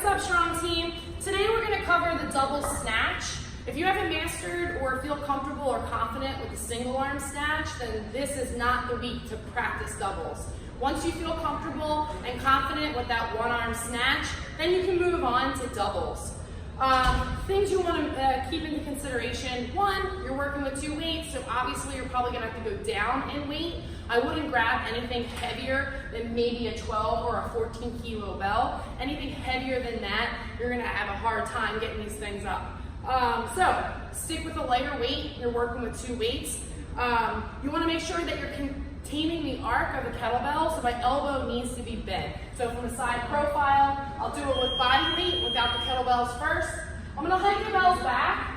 up, strong team? Today we're going to cover the double snatch. If you haven't mastered or feel comfortable or confident with the single arm snatch, then this is not the week to practice doubles. Once you feel comfortable and confident with that one arm snatch, then you can move on to doubles. Things you want to keep into consideration. One, you're working with two weights, so obviously you're probably going to have to go down in weight. I wouldn't grab anything heavier than maybe a 12 or a 14 kilo bell. Anything heavier than that, you're going to have a hard time getting these things up. So stick with a lighter weight. You're working with two weights. You want to make sure that you're containing the arc of the kettlebell, so my elbow needs to be bent. So from a side profile, I'll do it with body weight without the kettlebells first. I'm going to hike the bells back.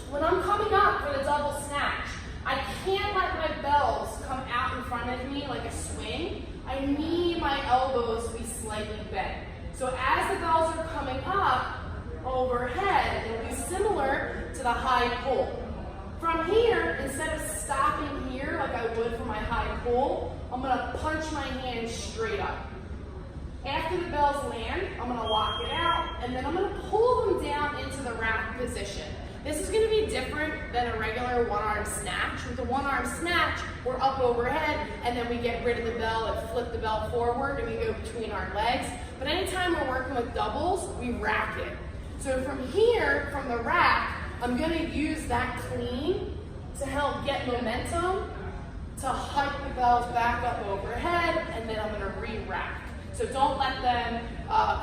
When I'm coming up for the double snatch, I can't let my bells come out in front of me like a swing. I need my elbows to be slightly bent. So as the bells are coming up overhead, it'll be similar to the high pull. From here, instead of stopping here like I would for my high pull, I'm going to punch my hand straight up. After the bells land, I'm going to lock it out, and then I'm going to pull them down into the rack position. This is going to be different than a regular one-arm snatch. With the one-arm snatch, we're up overhead, and then we get rid of the bell and flip the bell forward, and we go between our legs. But anytime we're working with doubles, we rack it. So from here, from the rack, I'm going to use that clean to help get momentum to hike the bells back up overhead, and then I'm going to re-rack. So don't let them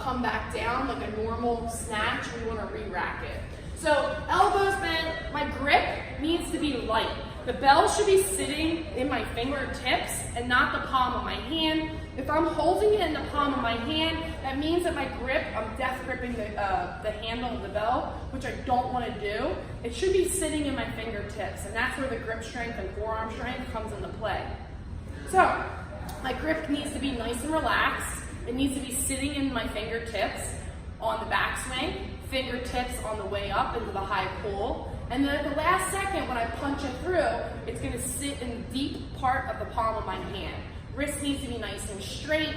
come back down like a normal snatch. We want to re-rack it. So elbows bent, my grip needs to be light. The bell should be sitting in my fingertips and not the palm of my hand. If I'm holding it in the palm of my hand, that means that my grip, I'm death gripping the handle of the bell, which I don't want to do. It should be sitting in my fingertips, and that's where the grip strength and forearm strength comes into play. So my grip needs to be nice and relaxed. It needs to be sitting in my fingertips on the backswing, fingertips on the way up into the high pull. And then at the last second, when I punch it through, it's going to sit in the deep part of the palm of my hand. Wrist needs to be nice and straight,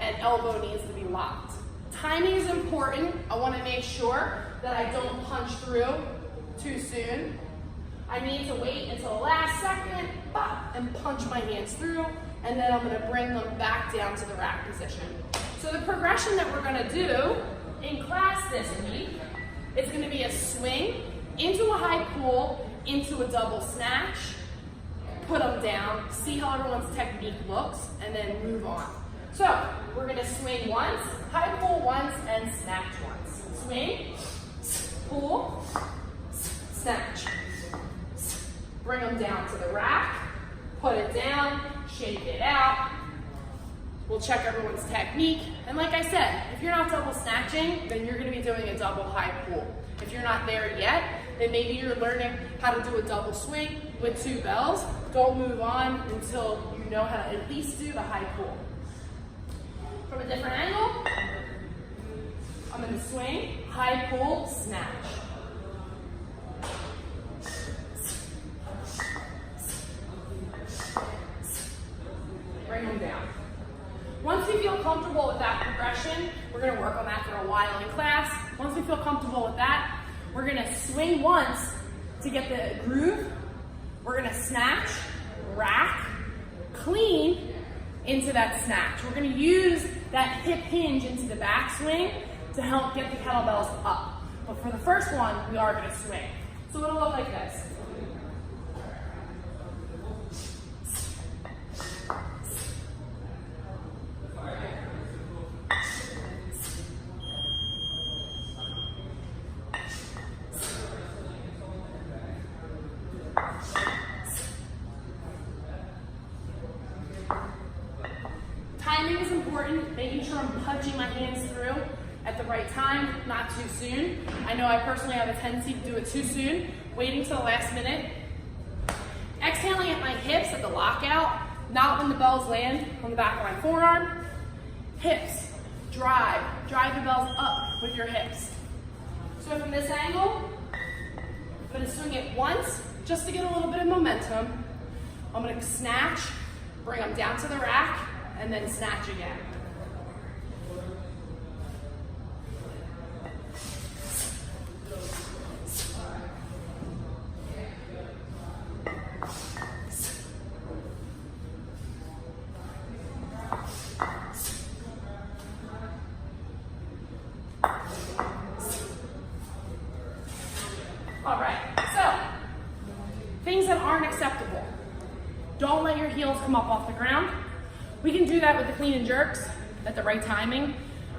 and elbow needs to be locked. Timing is important. I want to make sure that I don't punch through too soon. I need to wait until the last second and punch my hands through, and then I'm going to bring them back down to the rack position. So the progression that we're going to do in class this week is going to be a swing into a high pull, into a double snatch, put them down, see how everyone's technique looks, and then move on. So we're going to swing once, high pull once, and snatch once. Swing, pull, snatch. Bring them down to the rack, put it down, shake it out. We'll check everyone's technique. And like I said, if you're not double snatching, then you're going to be doing a double high pull. If you're not there yet, then maybe you're learning how to do a double swing with two bells. Don't move on until you know how to at least do the high pull. From a different angle, I'm going to swing, high pull, snatch. Bring them down. Once we feel comfortable with that progression, we're going to work on that for a while in class. Once we feel comfortable with that, we're going to swing once to get the groove. We're going to snatch, rack, clean into that snatch. We're going to use that hip hinge into the backswing to help get the kettlebells up. But for the first one, we are going to swing. So it'll look like this. Timing is important, making sure I'm punching my hands through at the right time, not too soon. I know I personally have a tendency to do it too soon, waiting till the last minute. Exhaling at my hips at the lockout, not when the bells land on the back of my forearm. Hips, drive the bells up with your hips. So from this angle, I'm going to swing it once just to get a little bit of momentum. I'm going to snatch, bring them down to the rack, and then snatch again. heels come up off the ground. We can do that with the clean and jerks at the right timing.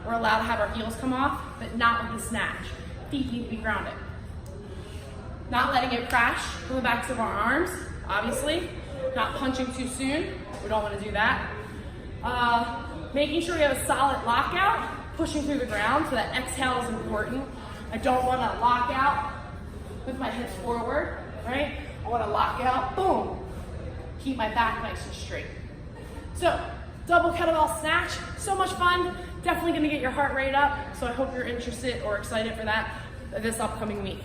We're allowed to have our heels come off, but not with the snatch. Feet need to be grounded. Not letting it crash from the backs of our arms, obviously. Not punching too soon. We don't want to do that. Making sure we have a solid lockout, pushing through the ground, so that exhale is important. I don't want to lock out with my hips forward, right? I want to lock out, boom. Keep my back nice and straight. So, double kettlebell snatch, so much fun. Definitely gonna get your heart rate up, so I hope you're interested or excited for that this upcoming week.